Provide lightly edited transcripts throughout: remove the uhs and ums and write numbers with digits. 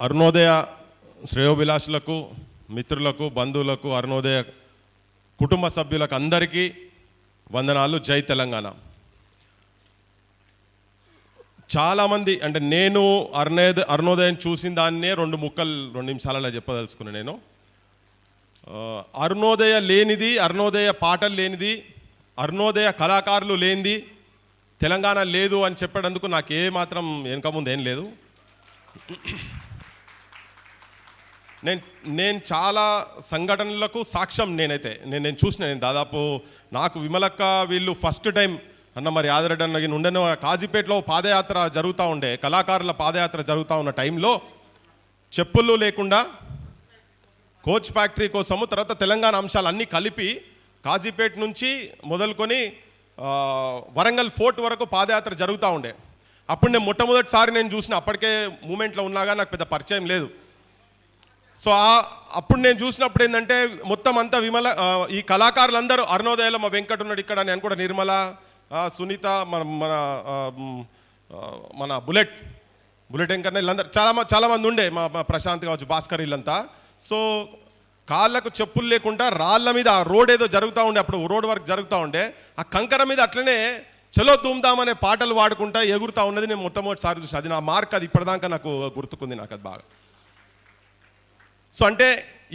అరుణోదయ శ్రేయోభిలాషులకు, మిత్రులకు, బంధువులకు, అరుణోదయ కుటుంబ సభ్యులకు అందరికీ వందనాలు. జై తెలంగాణ. చాలామంది అంటే నేను అరుణోదయం చూసిన దాన్నే 2 నిమిషాలలో చెప్పదలుచుకున్నాను. నేను అరుణోదయ లేనిది, అరుణోదయ పాటలు లేనిది, అరుణోదయ కళాకారులు లేనిది తెలంగాణ లేదు అని చెప్పేందుకు నాకు ఏమాత్రం వెనక ముందు ఏం లేదు. నేను చాలా సంఘటనలకు సాక్ష్యం. నేను చూసిన, నేను దాదాపు నాకు విమలక్క వీళ్ళు ఫస్ట్ టైం అన్న మరి యాదరెడ్డి అన్న ఉండేను కాజీపేటలో పాదయాత్ర జరుగుతూ ఉండే, కళాకారుల పాదయాత్ర జరుగుతూ ఉన్న టైంలో చెప్పులు లేకుండా కోచ్ ఫ్యాక్టరీ కోసము, తర్వాత తెలంగాణ అంశాలు అన్నీ కలిపి కాజీపేట నుంచి మొదలుకొని వరంగల్ ఫోర్ట్ వరకు పాదయాత్ర జరుగుతూ ఉండే. అప్పుడు నేను మొట్టమొదటిసారి నేను చూసిన, అప్పటికే మూమెంట్లో ఉన్నాగా నాకు పెద్ద పరిచయం లేదు. సో అప్పుడు నేను చూసినప్పుడు ఏంటంటే మొత్తం అంతా విమల ఈ కళాకారులందరూ అరుణోదయలో మా వెంకట ఉన్నాడు ఇక్కడ, నేను కూడా నిర్మల, సునీత, మన మన మన బుల్లెట్ వెంకన్న వీళ్ళందరూ చాలామంది ఉండే, మా ప్రశాంత్ కావచ్చు, భాస్కర్ వీళ్ళంతా. సో కాళ్ళకు చెప్పులు లేకుండా రాళ్ళ మీద ఆ రోడ్ ఏదో జరుగుతూ ఉండే, అప్పుడు రోడ్ వర్క్ జరుగుతూ ఉండే, ఆ కంకర మీద అట్లనే చలో ధూమ్ధామనే పాటలు పాడుకుంటా ఎగురుతూ ఉన్నది నేను మొట్టమొదటిసారి చూసిన. అది నా మార్క్, అది ఇప్పటిదాకా నాకు గుర్తుకుంది, నాకు అది బాగా. సో అంటే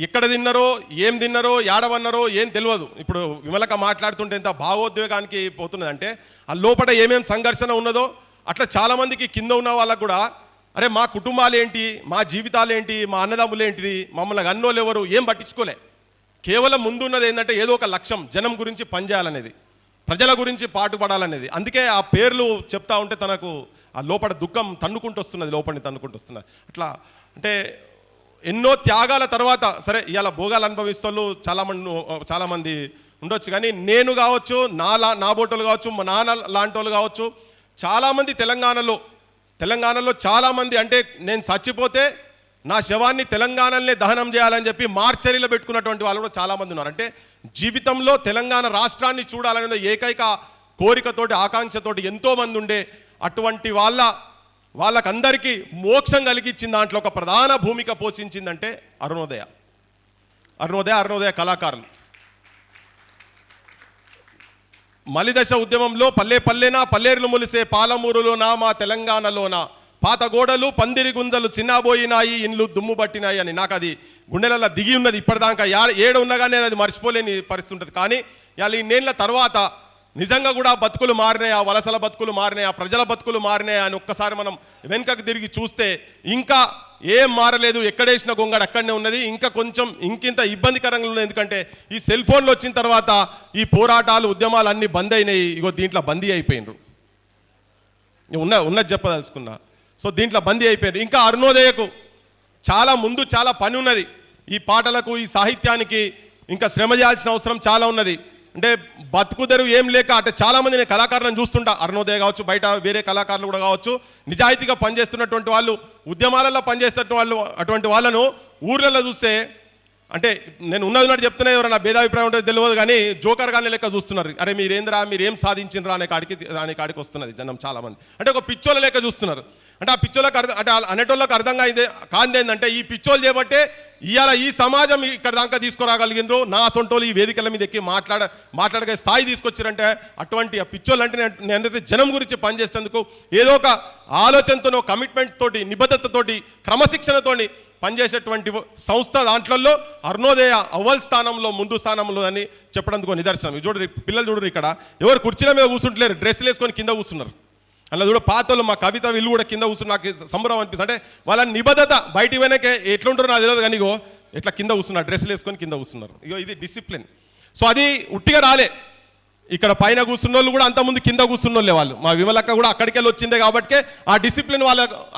ఎక్కడ తిన్నారో, ఏం తిన్నారో, ఏడవన్నారో ఏం తెలియదు. ఇప్పుడు విమలక మాట్లాడుతుంటే ఎంత భావోద్వేగానికి పోతున్నది అంటే ఆ లోపల ఏమేమి సంఘర్షణ ఉన్నదో అట్లా చాలామందికి కింద ఉన్న వాళ్ళకు కూడా, అరే మా కుటుంబాలు ఏంటి, మా జీవితాలు ఏంటి, మా అన్నదమ్ములు ఏంటిది, మమ్మల్ని అన్నోళ్ళు ఎవరు ఏం పట్టించుకోలే. కేవలం ముందున్నది ఏంటంటే ఏదో ఒక లక్ష్యం, జనం గురించి పనిచేయాలనేది, ప్రజల గురించి పాటుపడాలనేది. అందుకే ఆ పేర్లు చెప్తా ఉంటే తనకు ఆ లోపల దుఃఖం తన్నుకుంటూ వస్తున్నది, లోపలిని తన్నుకుంటూ వస్తున్నది. అట్లా అంటే ఎన్నో త్యాగాల తర్వాత, సరే ఇవాళ భోగాలు అనుభవిస్తూ చాలామంది ఉండొచ్చు, కానీ నేను కావచ్చు, నా బోటోళ్ళు కావచ్చు, మా నాన్న లాంటి వాళ్ళు కావచ్చు, చాలామంది తెలంగాణలో చాలామంది, అంటే నేను చచ్చిపోతే నా శవాన్ని తెలంగాణలోనే దహనం చేయాలని చెప్పి మార్చరీలో పెట్టుకున్నటువంటి వాళ్ళు కూడా చాలామంది ఉన్నారు. అంటే జీవితంలో తెలంగాణ రాష్ట్రాన్ని చూడాలనే ఏకైక కోరికతోటి, ఆకాంక్షతోటి ఎంతోమంది ఉండే అటువంటి వాళ్ళకందరికీ మోక్షం కలిగించిన దాంట్లో ఒక ప్రధాన భూమిక పోషించిందంటే అరుణోదయ కళాకారులు. మలిదశ ఉద్యమంలో పల్లెనా పల్లేరులు మొలిసే పాలమూరులోనా మా తెలంగాణలోనా పాత గోడలు పందిరి గుంజలు చిన్నబోయినాయి, ఇండ్లు దుమ్ము పట్టినాయి అని నాకు అది గుండెలలో దిగి ఉన్నది. ఇప్పటిదాకా ఏడ ఉన్నగానే అది మర్చిపోలేని పరిస్థితి ఉంటుంది. కానీ ఇవాళ ఈ నేళ్ల తర్వాత నిజంగా కూడా బతుకులు మారినాయి, ఆ వలసల బతుకులు మారినాయి, ఆ ప్రజల బతుకులు మారినాయి అని ఒక్కసారి మనం వెనుకకు తిరిగి చూస్తే ఇంకా ఏం మారలేదు, ఎక్కడేసిన గొంగడు అక్కడనే ఉన్నది. ఇంకా కొంచెం ఇంకింత ఇబ్బందికరంగా ఉన్నది. ఎందుకంటే ఈ సెల్ ఫోన్లు వచ్చిన తర్వాత ఈ పోరాటాలు, ఉద్యమాలు అన్నీ బంద్ అయినాయి. ఇగో దీంట్లో బందీ అయిపోయినరు, ఉన్నది చెప్పదలుచుకున్నా. సో దీంట్లో బందీ అయిపోయినారు. ఇంకా అరుణోదయకు చాలా పని ఉన్నది. ఈ పాటలకు, ఈ సాహిత్యానికి ఇంకా శ్రమ చేయాల్సిన అవసరం చాలా ఉన్నది. అంటే బతుకుదెరువు ఏం లేక అంటే చాలామంది నేను కళాకారులను చూస్తుంటా, అరుణోదయ కావచ్చు, బయట వేరే కళాకారులు కూడా కావచ్చు, నిజాయితీగా పనిచేస్తున్నటువంటి వాళ్ళు, ఉద్యమాలలో పనిచేస్తున్న వాళ్ళు, అటువంటి వాళ్ళను ఊర్లలో చూస్తే, అంటే నేను ఉన్నది చెప్తున్నా, ఎవరైనా భేదాభిప్రాయం ఉంటుంది తెలియదు, కానీ జోకర్ గానే లెక్క చూస్తున్నారు. అరే మీరేం సాధించినరా అనే కాడికి వస్తున్నది జనం చాలామంది. అంటే ఒక పిచ్చోళ్ళ లెక్క చూస్తున్నారు. అంటే ఆ పిచ్చోళ్ళకి అంటే అనేటోళ్ళకి అర్థంగా కాంది ఏంటంటే ఈ పిచ్చోళ్ళు చేయబట్టే ఇవాళ ఈ సమాజం ఇక్కడ దాకా తీసుకురాగలిగినరు. నా సొంటోళ్ళు ఈ వేదికల మీద ఎక్కి మాట్లాడగే స్థాయి తీసుకొచ్చారంటే అటువంటి ఆ పిచ్చోళ్ళు అంటే నేనైతే జనం గురించి పనిచేసేందుకు ఏదో ఒక ఆలోచనతోనో, కమిట్మెంట్ తోటి, నిబద్ధతతోటి, క్రమశిక్షణతోని పనిచేసేటువంటి సంస్థ దాంట్లో అరుణోదయ అవ్వల్ స్థానంలో, ముందు స్థానంలో అని చెప్పడానికి నిదర్శనం. చూడరు పిల్లలు, చూడరు ఇక్కడ ఎవరు కుర్చీల మీద కూర్చుంటలేరు, డ్రెస్సులు వేసుకొని కింద కూర్చున్నారు. అలా చూడ పాతలు, మా కవిత వీళ్ళు కూడా కింద కూర్చుని నాకు సంబరం అనిపిస్తుంది. అంటే వాళ్ళ నిబద్ధత బయట వెనకే ఎట్లుంటారో నాకు తెలియదు, కానీ ఇగో ఎట్లా కింద కూర్చున్నారు, డ్రెస్సులు వేసుకొని కింద కూర్చున్నారు. ఇగో ఇది డిసిప్లిన్. సో అది ఉట్టిగా రాలే. ఇక్కడ పైన కూర్చున్న వాళ్ళు కూడా అంతకుముందు కింద కూర్చున్న వాళ్ళే వాళ్ళు. మా విమలక్క కూడా అక్కడికి వెళ్ళి వచ్చిందే కాబట్టి ఆ డిసిప్లిన్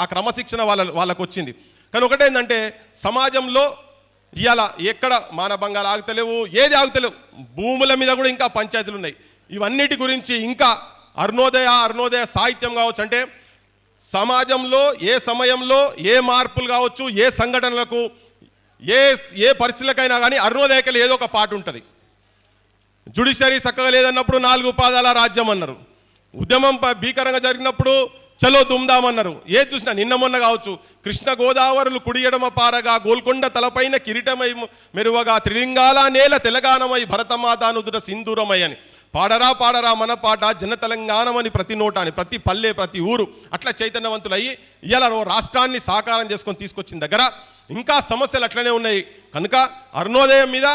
ఆ క్రమశిక్షణ వాళ్ళకు వచ్చింది. కానీ ఒకటేంటంటే సమాజంలో ఇవాళ ఎక్కడ మానభంగాలు ఆగుతలేవు, ఏది ఆగుతలేవు, భూముల మీద కూడా ఇంకా పంచాయతీలు ఉన్నాయి. ఇవన్నిటి గురించి ఇంకా అరుణోదయ సాహిత్యం కావచ్చు, అంటే సమాజంలో ఏ సమయంలో ఏ మార్పులు కావచ్చు, ఏ సంఘటనలకు, ఏ పరిస్థితులకైనా కానీ అరుణోదయకలు ఏదో ఒక పాట ఉంటుంది. జ్యుడిషియరీ చక్కగా లేదన్నప్పుడు 4 పాదాల రాజ్యం అన్నారు. ఉద్యమం భీకరంగా జరిగినప్పుడు చలో దుమ్దామన్నారు. ఏది చూసినా నిన్న మొన్న కావచ్చు, కృష్ణ గోదావరులు కుడియడమ పారగా గోల్కొండ తలపైన కిరీటమై మెరువగా త్రిలింగాల నేల తెలంగాణమై భరతమాతానుదుర సింధూరమై అని పాడరా పాడరా మన పాట జన తెలంగాణమని ప్రతి నోట అని ప్రతి పల్లె ప్రతి ఊరు అట్లా చైతన్యవంతులయ్యి ఇవాళ రాష్ట్రాన్ని సాకారం చేసుకొని తీసుకొచ్చిన దగ్గర ఇంకా సమస్యలు అట్లనే ఉన్నాయి. కనుక అరుణోదయం మీద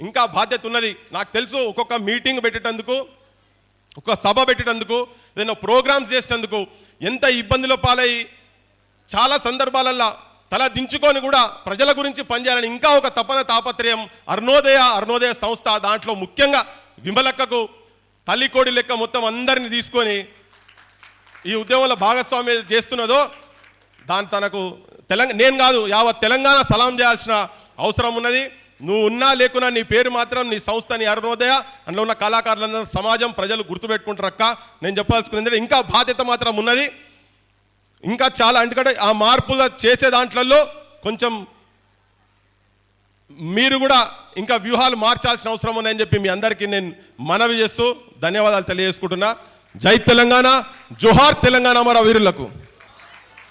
ఇంకా బాధ్యత ఉన్నది. నాకు తెలుసు ఒక్కొక్క మీటింగ్ పెట్టేటందుకు, ఒక సభ పెట్టేటందుకు, ఏదైనా ప్రోగ్రామ్స్ చేసేటందుకు ఎంత ఇబ్బందిలో పాలై చాలా సందర్భాలల్లో తల దించుకొని కూడా ప్రజల గురించి పనిచేయాలని ఇంకా ఒక తపన తాపత్రయం అరుణోదయ సంస్థ. దాంట్లో ముఖ్యంగా విమలక్కకు తల్లికోడి లెక్క మొత్తం అందరిని తీసుకొని ఈ ఉద్యమంలో భాగస్వామ్యం చేస్తున్నదో దాని తనకు నేను కాదు యావత్ తెలంగాణ సలాం చేయాల్సిన అవసరం ఉన్నది. నువ్వు ఉన్నా లేకున్నా నీ పేరు మాత్రం, నీ సంస్థ, నీ అరుణోదయ, అందులో ఉన్న కళాకారులందరూ సమాజం ప్రజలు గుర్తుపెట్టుకుంటారక్క. నేను చెప్పాల్సుకున్నది ఇంకా బాధ్యత మాత్రం ఉన్నది. ఇంకా చాలా ఎందుకంటే ఆ మార్పులు చేసే దాంట్లో కొంచెం మీరు కూడా ఇంకా వ్యూహాలు మార్చాల్సిన అవసరం ఉందని చెప్పి మీ అందరికీ నేను మనవి చేస్తూ ధన్యవాదాలు తెలియజేసుకుంటున్నా. జై తెలంగాణ, జోహార్ తెలంగాణ మన వీరులకు.